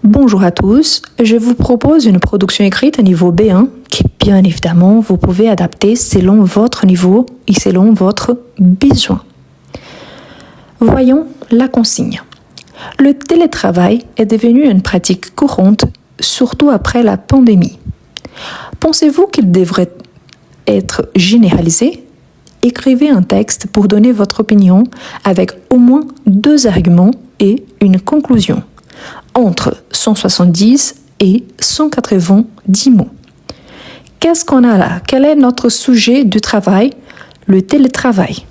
Bonjour à tous, je vous propose une production écrite à niveau B1 qui, bien évidemment, vous pouvez adapter selon votre niveau et selon votre besoin. Voyons la consigne. Le télétravail est devenu une pratique courante, surtout après la pandémie. Pensez-vous qu'il devrait être généralisé? Écrivez un texte pour donner votre opinion avec au moins 2 arguments et une conclusion, entre 170 et 190 mots. Qu'est-ce qu'on a là? Quel est notre sujet du travail? Le télétravail.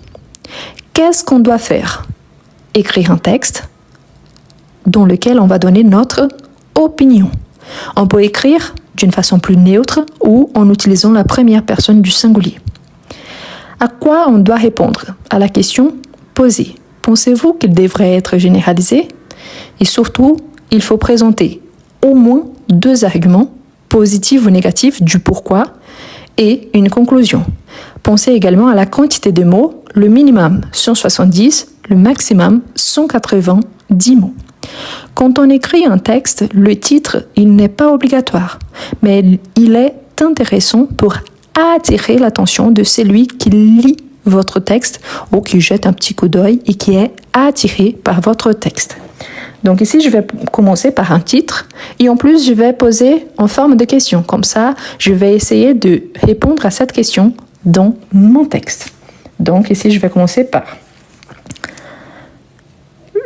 Qu'est-ce qu'on doit faire? Écrire un texte dans lequel on va donner notre opinion. On peut écrire d'une façon plus neutre ou en utilisant la première personne du singulier. À quoi on doit répondre? À la question posée. Pensez-vous qu'il devrait être généralisé? Et surtout, il faut présenter au moins 2 arguments, positifs ou négatifs, du pourquoi et une conclusion. Pensez également à la quantité de mots, le minimum 170, le maximum 190 mots. Quand on écrit un texte, le titre, il n'est pas obligatoire, mais il est intéressant pour attirer l'attention de celui qui lit votre texte ou qui jette un petit coup d'œil et qui est attiré par votre texte. Donc ici, je vais commencer par un titre et en plus, je vais poser en forme de question. Comme ça, je vais essayer de répondre à cette question dans mon texte. Donc ici, je vais commencer par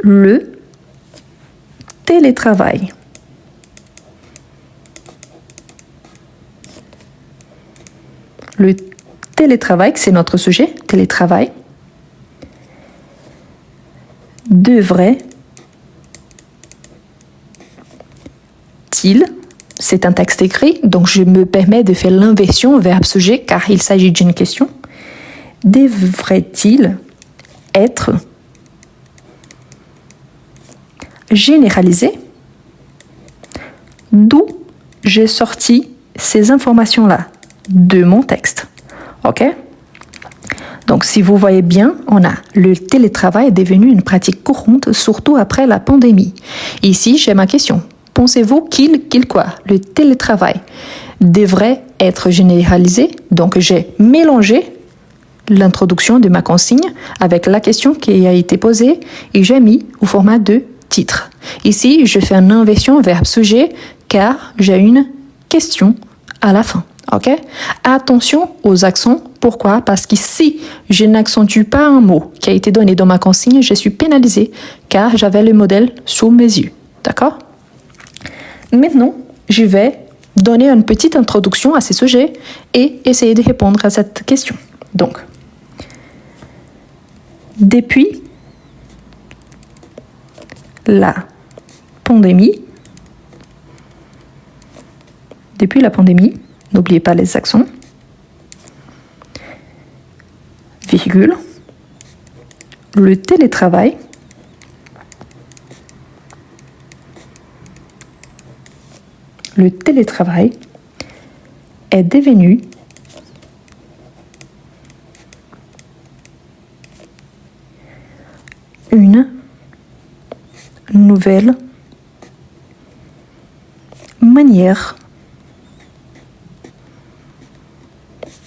le télétravail. Le télétravail, c'est notre sujet, télétravail, devrait-il, c'est un texte écrit, donc je me permets de faire l'inversion verbe-sujet car il s'agit d'une question. Devrait-il être généralisé? D'où j'ai sorti ces informations-là? De mon texte. OK? Donc, si vous voyez bien, on a le télétravail est devenu une pratique courante, surtout après la pandémie. Ici, j'ai ma question. Pensez-vous qu'il quoi? Le télétravail devrait être généralisé? Donc, j'ai mélangé l'introduction de ma consigne avec la question qui a été posée et j'ai mis au format de titre. Ici, je fais une inversion verbe-sujet car j'ai une question à la fin. Ok? Attention aux accents. Pourquoi? Parce que si je n'accentue pas un mot qui a été donné dans ma consigne, je suis pénalisée car j'avais le modèle sous mes yeux. D'accord? Maintenant, je vais donner une petite introduction à ces sujets et essayer de répondre à cette question. Donc, depuis la pandémie, n'oubliez pas les accents, virgule, le télétravail est devenu une nouvelle manière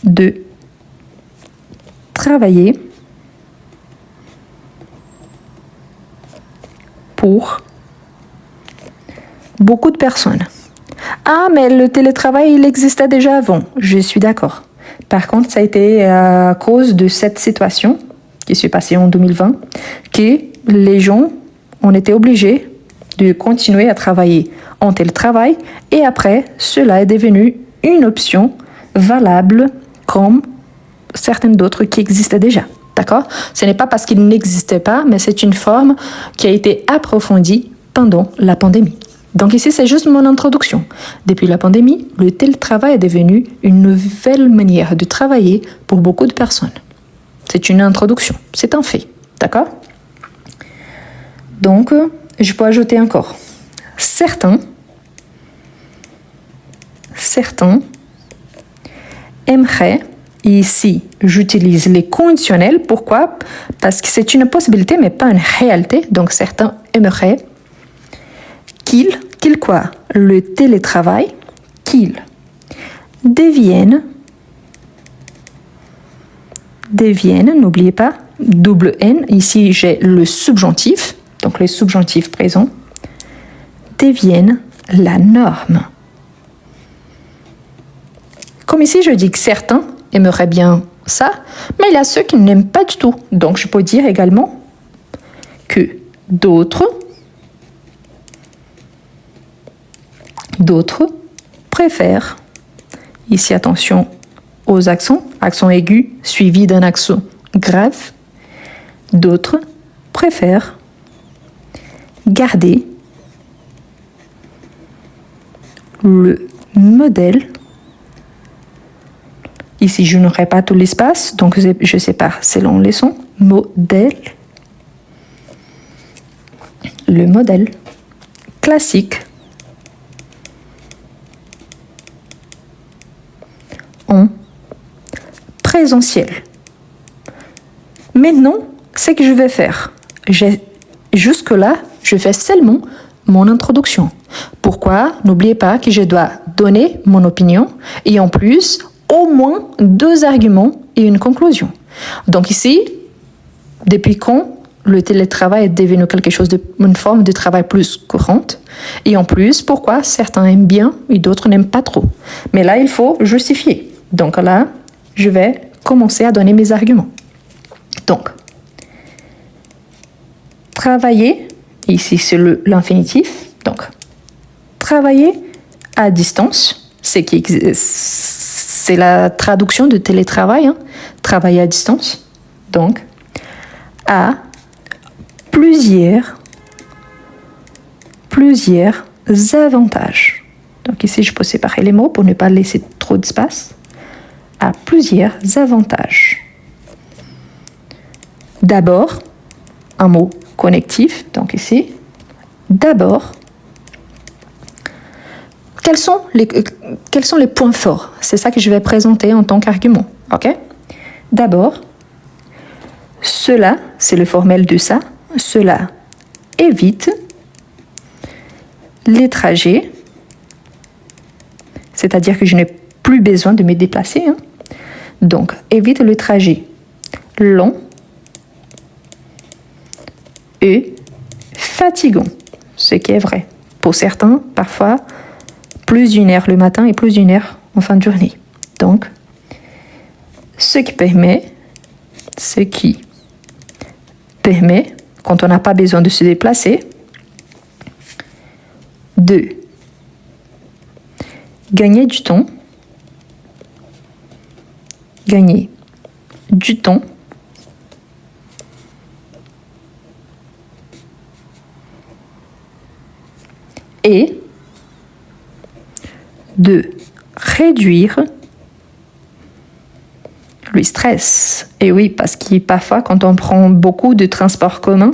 de travailler pour beaucoup de personnes. Ah, mais le télétravail, il existait déjà avant. Je suis d'accord. Par contre, ça a été à cause de cette situation qui s'est passée en 2020 que les gens ont été obligés de continuer à travailler en télétravail et après, cela est devenu une option valable comme certaines d'autres qui existaient déjà. D'accord? Ce n'est pas parce qu'il n'existait pas, mais c'est une forme qui a été approfondie pendant la pandémie. Donc ici, c'est juste mon introduction. Depuis la pandémie, le télétravail est devenu une nouvelle manière de travailler pour beaucoup de personnes. C'est une introduction, c'est un fait. D'accord? Donc, je peux ajouter encore. Certains aimeraient, et ici j'utilise les conditionnels, pourquoi? Parce que c'est une possibilité mais pas une réalité, donc certains aimeraient qu'il qu'il quoi? Le télétravail, qu'il devienne, n'oubliez pas, double N, ici j'ai le subjonctif, donc les subjonctifs présents, deviennent la norme. Comme ici, je dis que certains aimeraient bien ça, mais il y a ceux qui n'aiment pas du tout. Donc, je peux dire également que d'autres préfèrent, ici attention aux accents, accent aigu suivi d'un accent grave, d'autres préfèrent garder le modèle. Ici, je n'aurai pas tout l'espace, donc je sépare selon les sons. Modèle. Le modèle classique en présentiel. Maintenant, ce que je vais faire, jusque-là, je fais seulement mon introduction. Pourquoi? N'oubliez pas que je dois donner mon opinion et en plus, au moins 2 arguments et une conclusion. Donc ici, depuis quand le télétravail est devenu quelque chose une forme de travail plus courante? Et en plus, pourquoi certains aiment bien et d'autres n'aiment pas trop? Mais là, il faut justifier. Donc là, je vais commencer à donner mes arguments. Donc, travailler, ici c'est l'infinitif, donc travailler à distance, c'est la traduction de télétravail, hein, travailler à distance, donc à plusieurs avantages. Donc ici je peux séparer les mots pour ne pas laisser trop d'espace. À plusieurs avantages. D'abord, un mot connectif, donc ici, d'abord, quels sont les points forts? C'est ça que je vais présenter en tant qu'argument, ok? D'abord, cela, c'est le formel de ça, cela évite les trajets, c'est-à-dire que je n'ai plus besoin de me déplacer, hein. Donc, évite le trajet long et fatigant, ce qui est vrai. Pour certains, parfois, plus d'une heure le matin et plus d'une heure en fin de journée. Donc, ce qui permet, quand on n'a pas besoin de se déplacer, de gagner du temps, et de réduire le stress. Et oui, parce que parfois, quand on prend beaucoup de transports communs,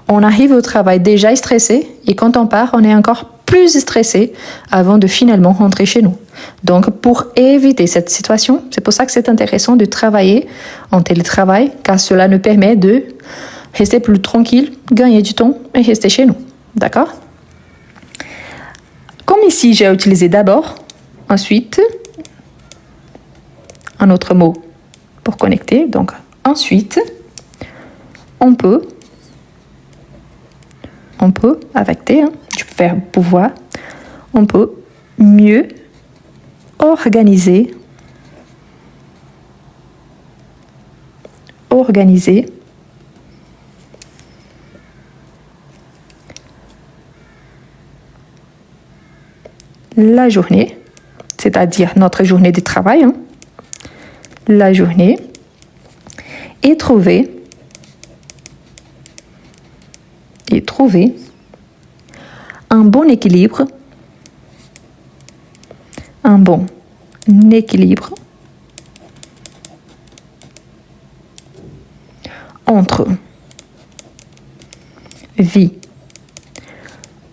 on arrive au travail déjà stressé et quand on part, on est encore plus stressé avant de finalement rentrer chez nous. Donc, pour éviter cette situation, c'est pour ça que c'est intéressant de travailler en télétravail, car cela nous permet de rester plus tranquille, gagner du temps et rester chez nous. D'accord? Comme ici, j'ai utilisé d'abord, ensuite, un autre mot pour connecter. Donc, ensuite, on peut, avec T, du verbe pouvoir, on peut mieux organiser la journée, c'est-à-dire notre journée de travail, la journée, et trouver un bon équilibre entre vie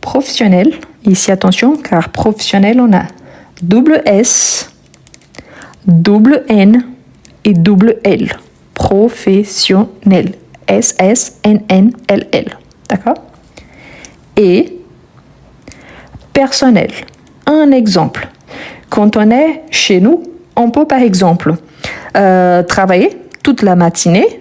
professionnelle, ici attention, car professionnel, on a double S, double N et double L. Professionnel. S-S-N-N-L-L. D'accord? Et personnel. Un exemple. Quand on est chez nous, on peut par exemple travailler toute la matinée.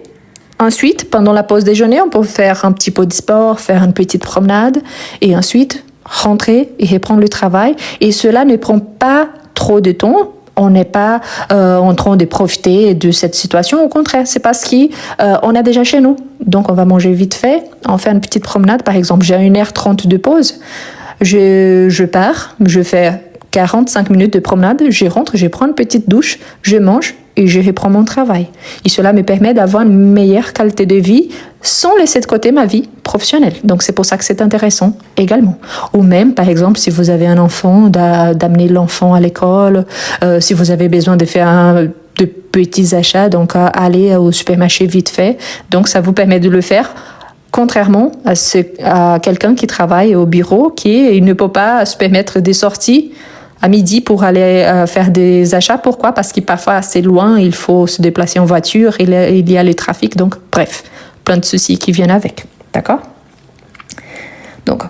Ensuite, pendant la pause déjeuner, on peut faire un petit peu de sport, faire une petite promenade et ensuite rentrer et reprendre le travail. Et cela ne prend pas trop de temps. On n'est pas en train de profiter de cette situation. Au contraire, c'est parce qu'on a déjà chez nous. Donc, on va manger vite fait. On fait une petite promenade. Par exemple, j'ai 1h30 de pause. Je pars, je fais 45 minutes de promenade, je rentre, je prends une petite douche, je mange et je reprends mon travail. Et cela me permet d'avoir une meilleure qualité de vie sans laisser de côté ma vie professionnelle. Donc c'est pour ça que c'est intéressant également. Ou même, par exemple, si vous avez un enfant, d'amener l'enfant à l'école, si vous avez besoin de faire de petits achats, donc aller au supermarché vite fait. Donc ça vous permet de le faire. Contrairement à quelqu'un qui travaille au bureau, qui ne peut pas se permettre des sorties à midi pour aller faire des achats. Pourquoi? Parce que parfois c'est loin, il faut se déplacer en voiture, il y a le trafic, donc bref, plein de soucis qui viennent avec. D'accord? Donc,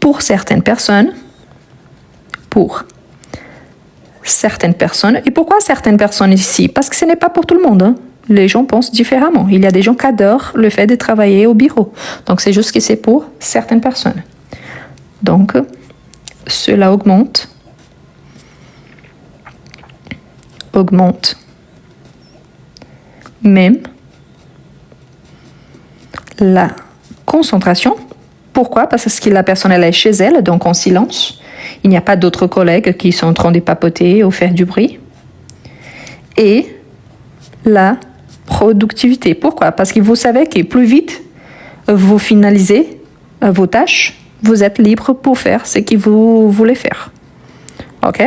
pour certaines personnes, et pourquoi certaines personnes ici? Parce que ce n'est pas pour tout le monde, hein. Les gens pensent différemment. Il y a des gens qui adorent le fait de travailler au bureau. Donc, c'est juste que c'est pour certaines personnes. Donc, cela augmente même la concentration. Pourquoi? Parce que la personne elle est chez elle, donc en silence. Il n'y a pas d'autres collègues qui sont en train de papoter ou faire du bruit. Et la productivité. Pourquoi? Parce que vous savez que plus vite vous finalisez vos tâches, vous êtes libre pour faire ce que vous voulez faire. OK?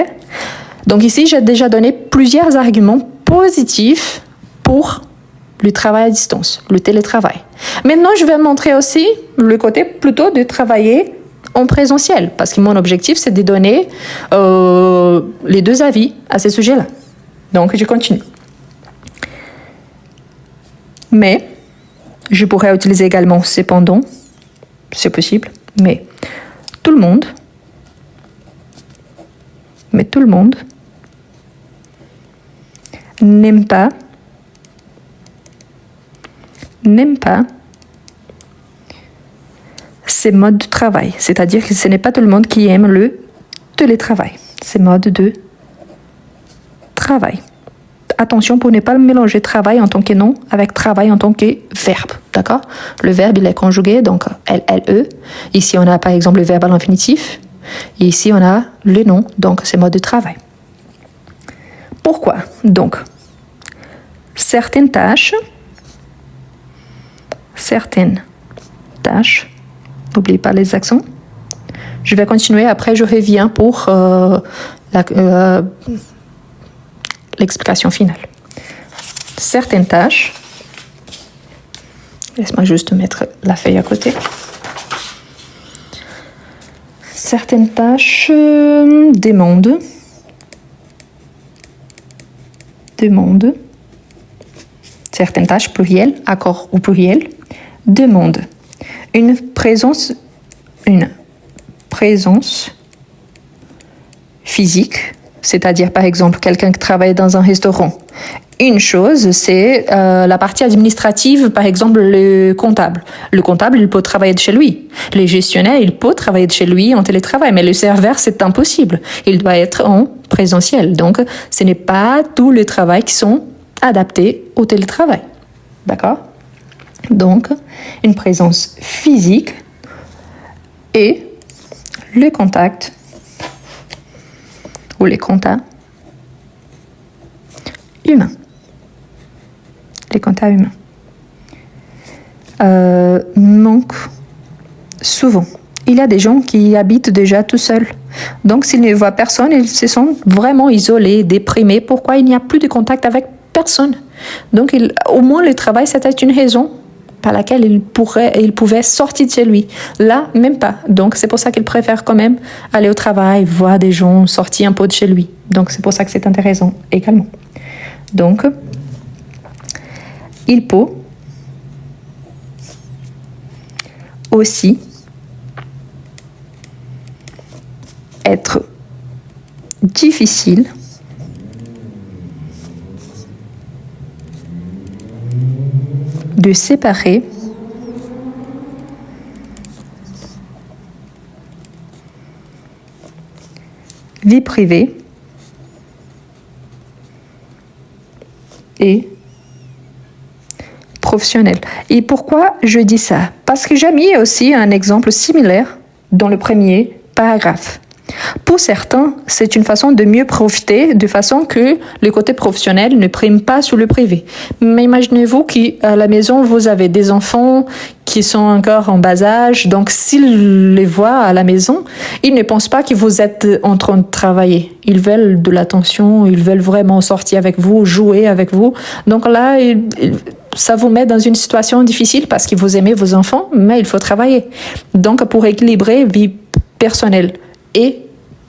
Donc ici, j'ai déjà donné plusieurs arguments positifs pour le travail à distance, le télétravail. Maintenant, je vais montrer aussi le côté plutôt de travailler en présentiel, parce que mon objectif, c'est de donner les deux avis à ce sujet-là. Donc, je continue. Mais, je pourrais utiliser également cependant, c'est possible, mais tout le monde n'aime pas ces modes de travail. C'est-à-dire que ce n'est pas tout le monde qui aime le télétravail, ces modes de travail. Attention pour ne pas mélanger travail en tant que nom avec travail en tant que verbe, d'accord? Le verbe, il est conjugué, donc LLE. Ici, on a par exemple le verbe à l'infinitif. Et ici, on a le nom, donc c'est mode de travail. Pourquoi? Donc, certaines tâches, n'oubliez pas les accents. Je vais continuer, après je reviens pour l'explication finale. Certaines tâches, laisse-moi juste mettre la feuille à côté. Certaines tâches demandent, certaines tâches plurielles, accord ou pluriel, demandent une présence physique, c'est-à-dire par exemple quelqu'un qui travaille dans un restaurant. Une chose, c'est la partie administrative, par exemple le comptable. Le comptable, il peut travailler de chez lui. Les gestionnaires, il peut travailler de chez lui en télétravail, mais le serveur, c'est impossible. Il doit être en présentiel. Donc, ce n'est pas tous les travails qui sont adaptés au télétravail. D'accord? Donc, une présence physique et le contact ou les contacts humains. Les contacts humains manquent souvent. Il y a des gens qui habitent déjà tout seuls. Donc, s'ils ne voient personne, ils se sentent vraiment isolés, déprimés. Pourquoi il n'y a plus de contact avec personne? Donc, au moins, le travail, c'était une raison par laquelle il pouvait sortir de chez lui. Là, même pas. Donc, c'est pour ça qu'il préfère quand même aller au travail, voir des gens, sortir un peu de chez lui. Donc, c'est pour ça que c'est intéressant également. Donc, il peut aussi être difficile de séparer vie privée et professionnelle. Et pourquoi je dis ça? Parce que j'ai mis aussi un exemple similaire dans le premier paragraphe. Pour certains, c'est une façon de mieux profiter, de façon que le côté professionnel ne prime pas sur le privé. Mais imaginez-vous qu'à la maison, vous avez des enfants qui sont encore en bas âge, donc s'ils les voient à la maison, ils ne pensent pas que vous êtes en train de travailler. Ils veulent de l'attention, ils veulent vraiment sortir avec vous, jouer avec vous. Donc là, ça vous met dans une situation difficile parce que vous aimez vos enfants, mais il faut travailler. Donc pour équilibrer vie personnelle et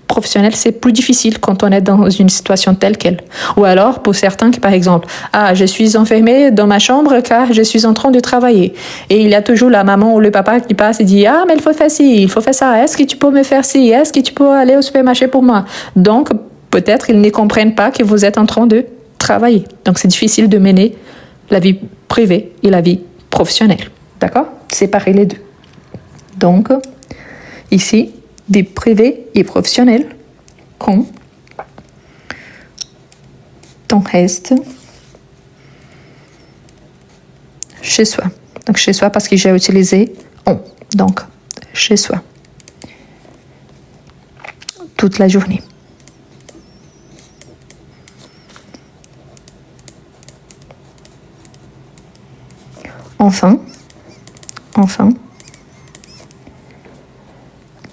professionnelle, c'est plus difficile quand on est dans une situation telle qu'elle. Ou alors, pour certains qui, par exemple, je suis enfermée dans ma chambre car je suis en train de travailler. Et il y a toujours la maman ou le papa qui passe et dit, mais il faut faire ci, il faut faire ça. Est-ce que tu peux me faire ci? Est-ce que tu peux aller au supermarché pour moi? Donc, peut-être ils ne comprennent pas que vous êtes en train de travailler. Donc, c'est difficile de mener la vie privée et la vie professionnelle. D'accord? Séparer les deux. Donc, ici, vie privée et professionnelle quand on reste chez soi. Donc, chez soi parce que j'ai utilisé on. Donc, chez soi. Toute la journée. Enfin,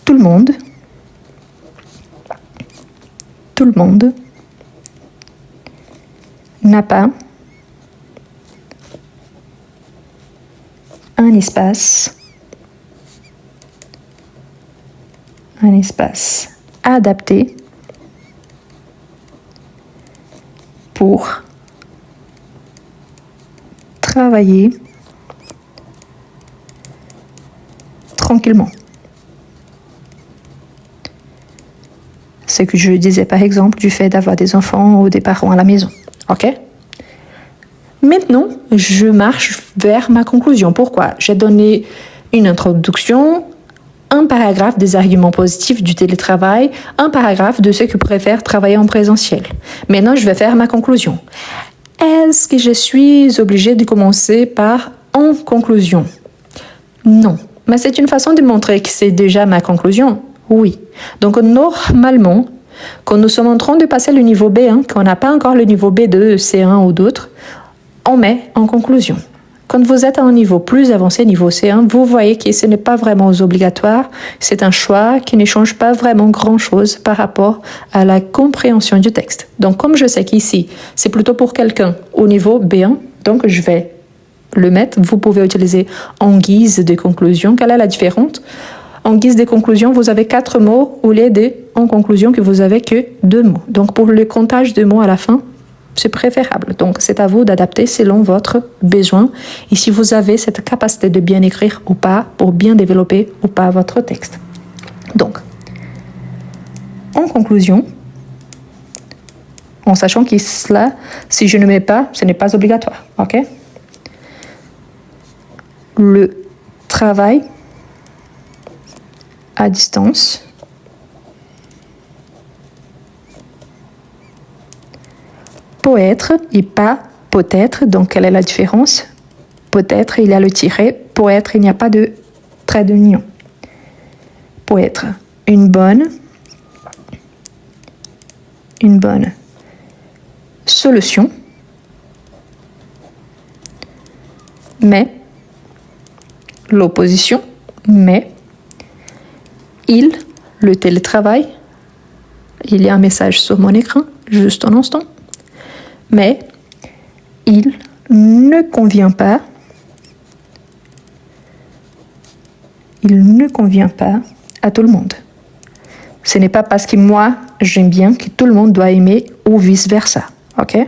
tout le monde n'a pas un espace adapté pour travailler tranquillement. Ce que je disais par exemple du fait d'avoir des enfants ou des parents à la maison. Ok? Maintenant, je marche vers ma conclusion. Pourquoi? J'ai donné une introduction, un paragraphe des arguments positifs du télétravail, un paragraphe de ceux qui préfèrent travailler en présentiel. Maintenant, je vais faire ma conclusion. Est-ce que je suis obligée de commencer par en conclusion? Non. Mais c'est une façon de montrer que c'est déjà ma conclusion. Oui. Donc, normalement, quand nous sommes en train de passer le niveau B1, qu'on n'a pas encore le niveau B2, C1 ou d'autres, on met en conclusion. Quand vous êtes à un niveau plus avancé, niveau C1, vous voyez que ce n'est pas vraiment obligatoire. C'est un choix qui ne change pas vraiment grand-chose par rapport à la compréhension du texte. Donc, comme je sais qu'ici, c'est plutôt pour quelqu'un au niveau B1, donc je vais le mettre. Vous pouvez utiliser en guise de conclusion. Quelle est la différence? En guise de conclusion, vous avez 4 mots au lieu de en conclusion que vous avez que 2 mots. Donc, pour le comptage de mots à la fin, c'est préférable. Donc, c'est à vous d'adapter selon votre besoin. Et si vous avez cette capacité de bien écrire ou pas, pour bien développer ou pas votre texte. Donc, en conclusion, en sachant que cela, si je ne mets pas, ce n'est pas obligatoire. Ok? Le travail à distance peut être et pas peut-être. Donc, quelle est la différence? Peut-être, il y a le tiret. Peut être, il n'y a pas de trait d'union. Peut être une bonne solution, mais l'opposition, mais le télétravail, il y a un message sur mon écran, juste un instant, mais il ne convient pas à tout le monde. Ce n'est pas parce que moi, j'aime bien que tout le monde doit aimer ou vice-versa. Ok?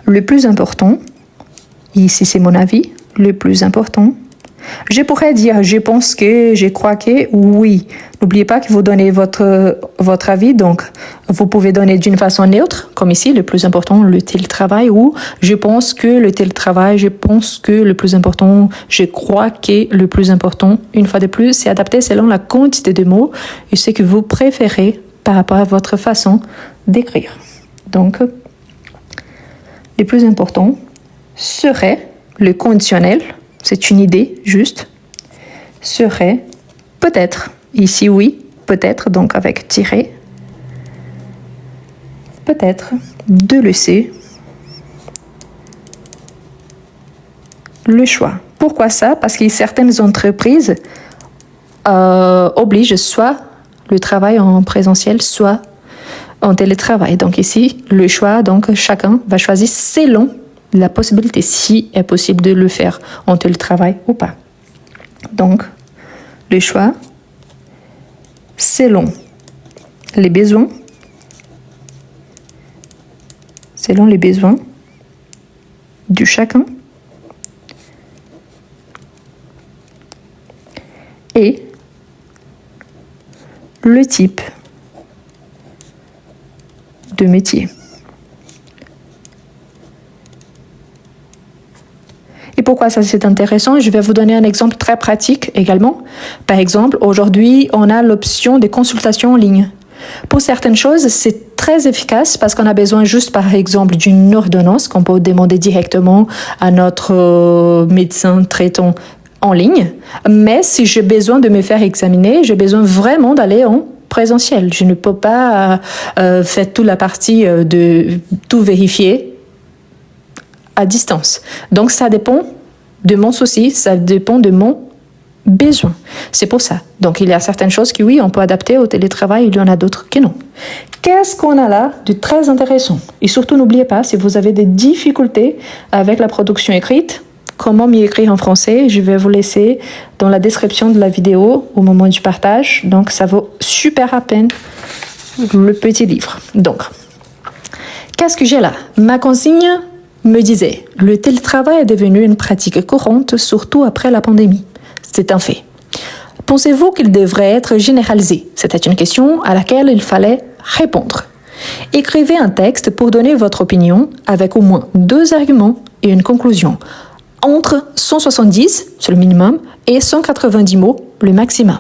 Le plus important, ici c'est mon avis, le plus important, Je pourrais dire je pense que, je crois que, oui. N'oubliez pas que vous donnez votre avis, donc vous pouvez donner d'une façon neutre, comme ici, le plus important, le télétravail, ou je pense que le télétravail, je pense que le plus important, je crois que le plus important. Une fois de plus, c'est adapté selon la quantité de mots et ce que vous préférez par rapport à votre façon d'écrire. Donc, le plus important serait le conditionnel, c'est une idée juste, serait peut-être, ici oui, peut-être, donc avec tiret, peut-être de laisser le choix. Pourquoi ça? Parce que certaines entreprises obligent soit le travail en présentiel, soit en télétravail. Donc ici, le choix, donc chacun va choisir selon la possibilité, si est possible de le faire en télétravail ou pas. Donc, le choix, selon les besoins du chacun et le type de métier. Et pourquoi ça c'est intéressant? Je vais vous donner un exemple très pratique également. Par exemple, aujourd'hui, on a l'option des consultations en ligne. Pour certaines choses, c'est très efficace parce qu'on a besoin juste, par exemple, d'une ordonnance qu'on peut demander directement à notre médecin traitant en ligne. Mais si j'ai besoin de me faire examiner, j'ai besoin vraiment d'aller en présentiel. Je ne peux pas faire toute la partie de tout vérifier à distance. Donc, ça dépend de mon souci, ça dépend de mon besoin. C'est pour ça. Donc, il y a certaines choses que oui, on peut adapter au télétravail, il y en a d'autres que non. Qu'est-ce qu'on a là de très intéressant? Et surtout, n'oubliez pas, si vous avez des difficultés avec la production écrite, comment m'y écrire en français, je vais vous laisser dans la description de la vidéo au moment du partage. Donc, ça vaut super à peine le petit livre. Donc, qu'est-ce que j'ai là? Ma consigne me disait, le télétravail est devenu une pratique courante, surtout après la pandémie. C'est un fait. Pensez-vous qu'il devrait être généralisé? C'était une question à laquelle il fallait répondre. Écrivez un texte pour donner votre opinion avec au moins 2 arguments et une conclusion. Entre 170, c'est le minimum, et 190 mots, le maximum.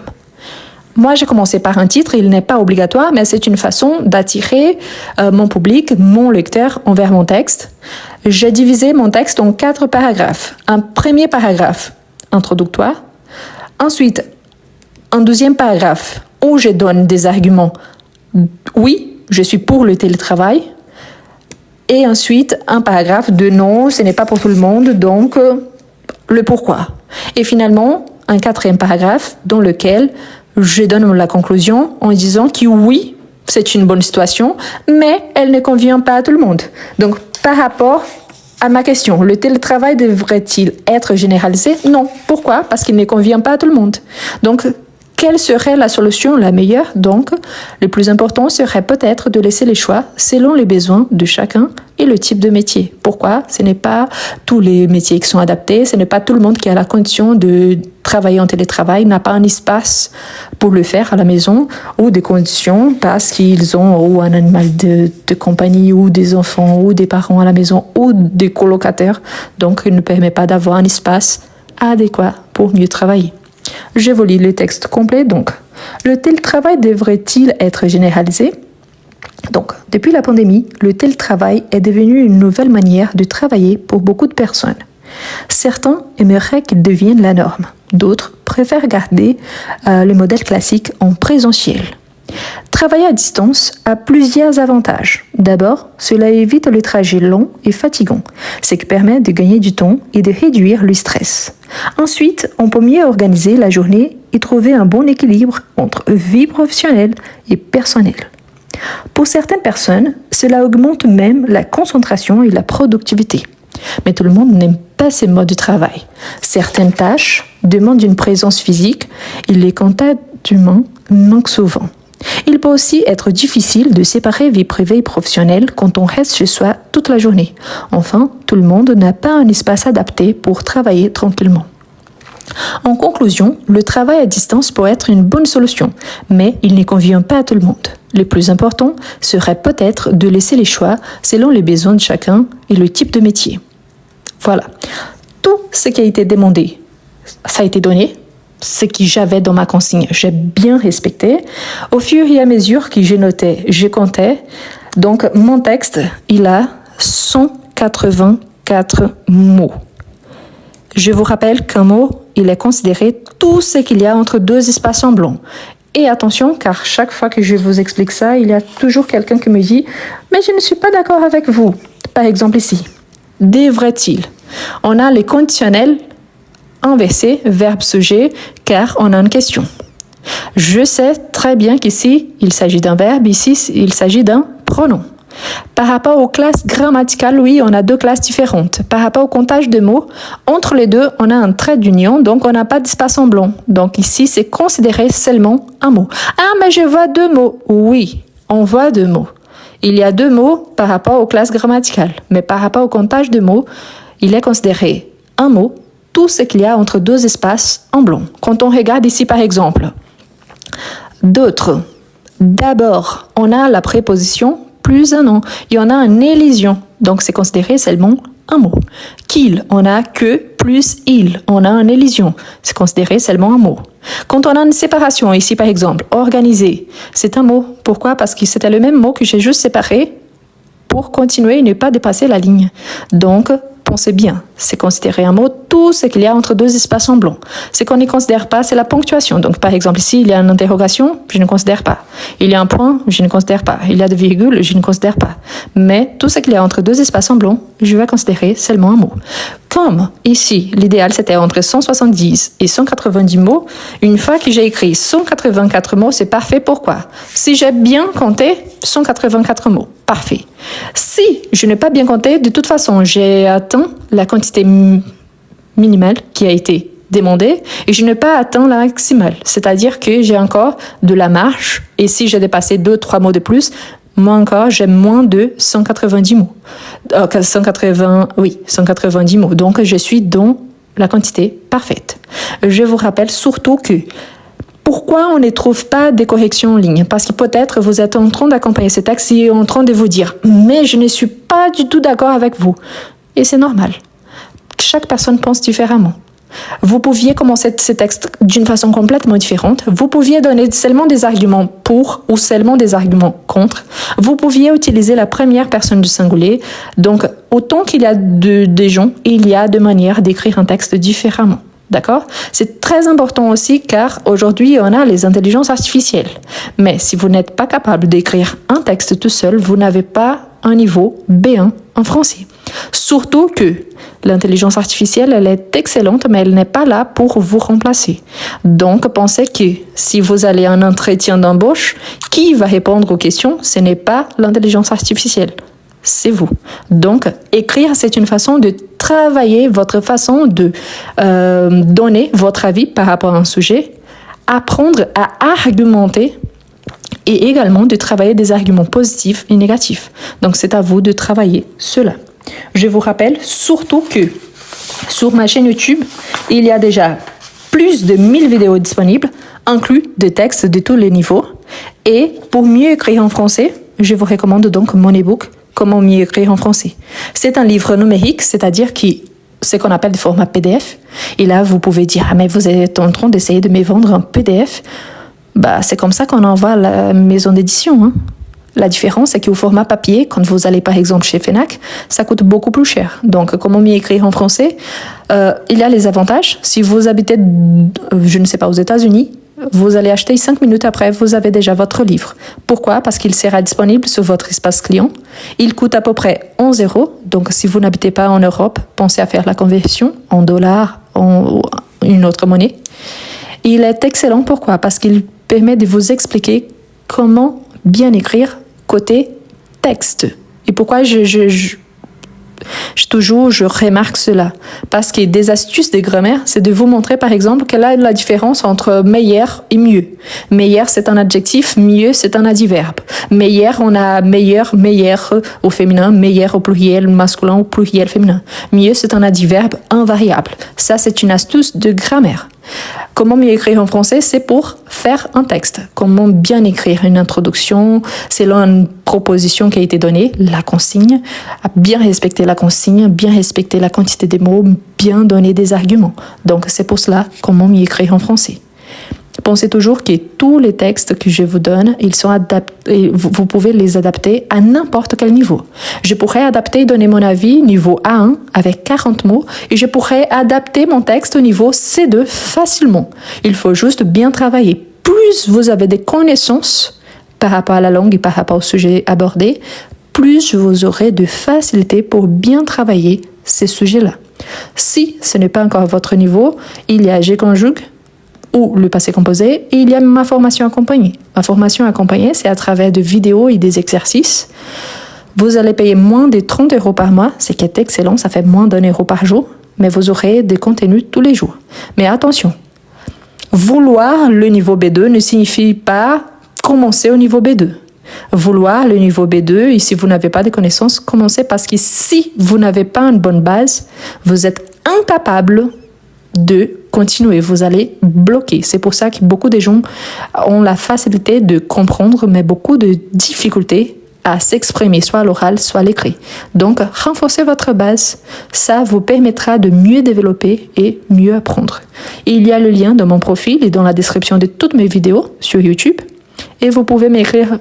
Moi, j'ai commencé par un titre, il n'est pas obligatoire, mais c'est une façon d'attirer mon public, mon lecteur, envers mon texte. J'ai divisé mon texte en 4 paragraphes. Un premier paragraphe introductoire. Ensuite, un deuxième paragraphe où je donne des arguments. Oui, je suis pour le télétravail. Et ensuite, un paragraphe de non, ce n'est pas pour tout le monde, donc le pourquoi. Et finalement, un 4e paragraphe dans lequel je donne la conclusion en disant que oui, c'est une bonne situation, mais elle ne convient pas à tout le monde. Donc, par rapport à ma question, le télétravail devrait-il être généralisé? Non. Pourquoi? Parce qu'il ne convient pas à tout le monde. Donc, quelle serait la solution la meilleure? Donc, le plus important serait peut-être de laisser les choix selon les besoins de chacun et le type de métier. Pourquoi? Ce n'est pas tous les métiers qui sont adaptés, ce n'est pas tout le monde qui a la condition de travailler en télétravail, n'a pas un espace pour le faire à la maison ou des conditions parce qu'ils ont ou un animal de compagnie ou des enfants ou des parents à la maison ou des colocataires. Donc, il ne permet pas d'avoir un espace adéquat pour mieux travailler. Je vous lis le texte complet. Donc, le télétravail devrait-il être généralisé? Donc, depuis la pandémie, le télétravail est devenu une nouvelle manière de travailler pour beaucoup de personnes. Certains aimeraient qu'il devienne la norme. D'autres préfèrent garder le modèle classique en présentiel. Travailler à distance a plusieurs avantages. D'abord, cela évite le trajet long et fatigant, ce qui permet de gagner du temps et de réduire le stress. Ensuite, on peut mieux organiser la journée et trouver un bon équilibre entre vie professionnelle et personnelle. Pour certaines personnes, cela augmente même la concentration et la productivité. Mais tout le monde n'aime pas ces modes de travail. Certaines tâches demandent une présence physique et les contacts humains manquent souvent. Il peut aussi être difficile de séparer vie privée et professionnelle quand on reste chez soi toute la journée. Enfin, tout le monde n'a pas un espace adapté pour travailler tranquillement. En conclusion, le travail à distance peut être une bonne solution, mais il ne convient pas à tout le monde. Le plus important serait peut-être de laisser les choix selon les besoins de chacun et le type de métier. Voilà. Tout ce qui a été demandé, ça a été donné. Ce que j'avais dans ma consigne, j'ai bien respecté. Au fur et à mesure que j'ai noté, je comptais. Donc, mon texte, il a 184 mots. Je vous rappelle qu'un mot, il est considéré tout ce qu'il y a entre deux espaces en blanc. Et attention, car chaque fois que je vous explique ça, il y a toujours quelqu'un qui me dit « Mais je ne suis pas d'accord avec vous. » Par exemple ici, « Devrait-il » On a les conditionnels inversés, verbe sujet, car on a une question. Je sais très bien qu'ici, il s'agit d'un verbe, ici, il s'agit d'un pronom. Par rapport aux classes grammaticales, oui, on a deux classes différentes. Par rapport au comptage de mots, entre les deux, on a un trait d'union, donc on n'a pas d'espace en blanc. Donc ici, c'est considéré seulement un mot. Ah, mais je vois deux mots. Oui, on voit deux mots. Il y a deux mots par rapport aux classes grammaticales. Mais par rapport au comptage de mots, il est considéré un mot, tout ce qu'il y a entre deux espaces en blanc. Quand on regarde ici, par exemple, d'autres, d'abord, on a la préposition plus un nom. Il y en a une élision, donc c'est considéré seulement un mot. Qu'il, on a que plus il, on a une élision, c'est considéré seulement un mot. Quand on a une séparation, ici par exemple, organiser, c'est un mot. Pourquoi? Parce que c'était le même mot que j'ai juste séparé pour continuer et ne pas dépasser la ligne. Donc, pensez bien, c'est considéré un mot tout ce qu'il y a entre deux espaces en blanc. Ce qu'on ne considère pas, c'est la ponctuation. Donc, par exemple, ici, il y a une interrogation, je ne considère pas. Il y a un point, je ne considère pas. Il y a des virgules, je ne considère pas. Mais tout ce qu'il y a entre deux espaces en blanc, je vais considérer seulement un mot. Comme ici, l'idéal c'était entre 170 et 190 mots, une fois que j'ai écrit 184 mots, c'est parfait. Pourquoi? Si j'ai bien compté, 184 mots. Parfait. Si je n'ai pas bien compté, de toute façon, j'ai atteint la quantité minimale qui a été demandée et je n'ai pas atteint la maximale. C'est-à-dire que j'ai encore de la marge et si j'ai dépassé 2-3 mots de plus, moi encore, j'ai moins de 190 mots. 190 mots. Donc, je suis dans la quantité parfaite. Je vous rappelle surtout que pourquoi on ne trouve pas des corrections en ligne? Parce que peut-être vous êtes en train d'accompagner ce texte et en train de vous dire « Mais je ne suis pas du tout d'accord avec vous. » Et c'est normal. Chaque personne pense différemment. Vous pouviez commencer ce texte d'une façon complètement différente. Vous pouviez donner seulement des arguments pour ou seulement des arguments contre. Vous pouviez utiliser la première personne du singulier. Donc, autant qu'il y a des gens, il y a deux manières d'écrire un texte différemment. D'accord? C'est très important aussi car aujourd'hui, on a les intelligences artificielles. Mais si vous n'êtes pas capable d'écrire un texte tout seul, vous n'avez pas un niveau B1 en français. Surtout que l'intelligence artificielle, elle est excellente, mais elle n'est pas là pour vous remplacer. Donc, pensez que si vous allez à un entretien d'embauche, qui va répondre aux questions? Ce n'est pas l'intelligence artificielle, c'est vous. Donc, écrire, c'est une façon de travailler votre façon de donner votre avis par rapport à un sujet, apprendre à argumenter et également de travailler des arguments positifs et négatifs. Donc, c'est à vous de travailler cela. Je vous rappelle surtout que sur ma chaîne YouTube, il y a déjà plus de 1000 vidéos disponibles, inclus des textes de tous les niveaux. Et pour mieux écrire en français, je vous recommande donc mon e-book « Comment mieux écrire en français ». C'est un livre numérique, c'est-à-dire ce qu'on appelle le format PDF. Et là, vous pouvez dire « Ah, mais vous êtes en train d'essayer de me vendre un PDF ». Bah, c'est comme ça qu'on envoie à la maison d'édition, hein. La différence, c'est qu'au format papier, quand vous allez par exemple chez Fnac, ça coûte beaucoup plus cher. Donc, comment mieux écrire en français? Il y a les avantages. Si vous habitez, je ne sais pas, aux États-Unis, vous allez acheter 5 minutes après, vous avez déjà votre livre. Pourquoi? Parce qu'il sera disponible sur votre espace client. Il coûte à peu près 11 €. Donc, si vous n'habitez pas en Europe, pensez à faire la conversion en dollars, en une autre monnaie. Il est excellent. Pourquoi? Parce qu'il permet de vous expliquer comment bien écrire côté texte. Et pourquoi je je remarque cela. Parce que des astuces de grammaire, c'est de vous montrer par exemple quelle est la différence entre meilleur et mieux. Meilleur, c'est un adjectif, mieux, c'est un adverbe. Meilleur, on a meilleur, meilleur au féminin, meilleur au pluriel masculin ou pluriel féminin. Mieux, c'est un adverbe invariable. Ça, c'est une astuce de grammaire. Comment mieux écrire en français? C'est pour faire un texte. Comment bien écrire une introduction selon une proposition qui a été donnée, la consigne, bien respecter la consigne, bien respecter la quantité des mots, bien donner des arguments. Donc, c'est pour cela comment mieux écrire en français. Pensez toujours que tous les textes que je vous donne, ils sont adaptés, vous pouvez les adapter à n'importe quel niveau. Je pourrais adapter et donner mon avis niveau A1 avec 40 mots et je pourrais adapter mon texte au niveau C2 facilement. Il faut juste bien travailler. Plus vous avez des connaissances par rapport à la langue et par rapport au sujet abordé, plus vous aurez de facilité pour bien travailler ces sujets-là. Si ce n'est pas encore votre niveau, il y a G conjugue ou le passé composé, et il y a ma formation accompagnée. Ma formation accompagnée, c'est à travers de vidéos et des exercices. Vous allez payer moins de 30 € par mois, ce qui est excellent, ça fait moins d'1 € par jour, mais vous aurez des contenus tous les jours. Mais attention, vouloir le niveau B2 ne signifie pas commencer au niveau B2. Vouloir le niveau B2, et si vous n'avez pas de connaissances, commencez parce que si vous n'avez pas une bonne base, vous êtes incapable de continuer, vous allez bloquer. C'est pour ça que beaucoup de gens ont la facilité de comprendre, mais beaucoup de difficultés à s'exprimer, soit à l'oral, soit à l'écrit. Donc, renforcez votre base. Ça vous permettra de mieux développer et mieux apprendre. Et il y a le lien dans mon profil et dans la description de toutes mes vidéos sur YouTube. Et vous pouvez m'écrire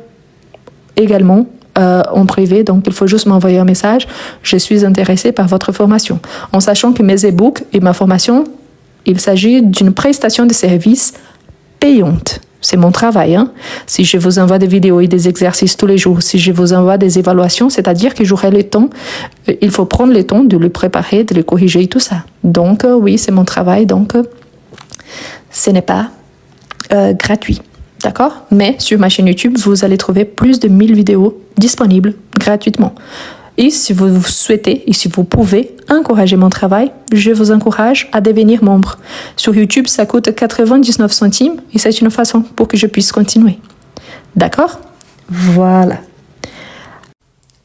également en privé, donc il faut juste m'envoyer un message. Je suis intéressée par votre formation. En sachant que mes e-books et ma formation, il s'agit d'une prestation de service payante. C'est mon travail. Si je vous envoie des vidéos et des exercices tous les jours, si je vous envoie des évaluations, c'est-à-dire que j'aurai le temps, il faut prendre le temps de le préparer, de le corriger et tout ça. Donc oui, c'est mon travail, donc ce n'est pas gratuit. D'accord? Mais sur ma chaîne YouTube, vous allez trouver plus de 1000 vidéos disponibles gratuitement. Et si vous souhaitez et si vous pouvez encourager mon travail, je vous encourage à devenir membre. Sur YouTube, ça coûte 99 centimes et c'est une façon pour que je puisse continuer. D'accord? Voilà.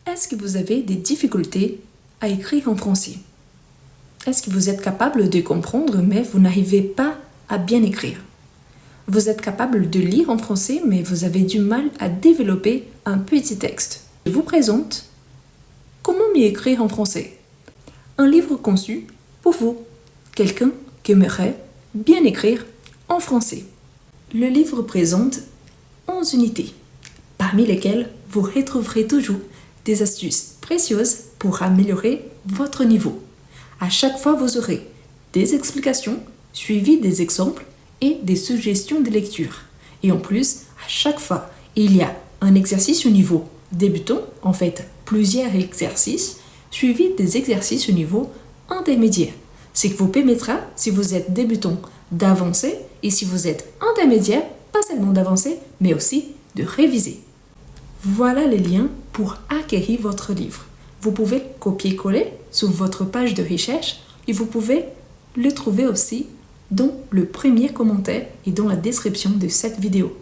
Est-ce que vous avez des difficultés à écrire en français? Est-ce que vous êtes capable de comprendre mais vous n'arrivez pas à bien écrire? Vous êtes capable de lire en français mais vous avez du mal à développer un petit texte. Je vous présente Comment mieux écrire en français? Un livre conçu pour vous, quelqu'un qui aimerait bien écrire en français. Le livre présente 11 unités, parmi lesquelles vous retrouverez toujours des astuces précieuses pour améliorer votre niveau. À chaque fois, vous aurez des explications suivies des exemples et des suggestions de lecture. Et en plus, à chaque fois, il y a un exercice au niveau débutant, en fait plusieurs exercices, suivis des exercices au niveau intermédiaire. Ce qui vous permettra, si vous êtes débutant, d'avancer et si vous êtes intermédiaire, pas seulement d'avancer, mais aussi de réviser. Voilà les liens pour acquérir votre livre. Vous pouvez copier-coller sur votre page de recherche et vous pouvez le trouver aussi dans le premier commentaire et dans la description de cette vidéo.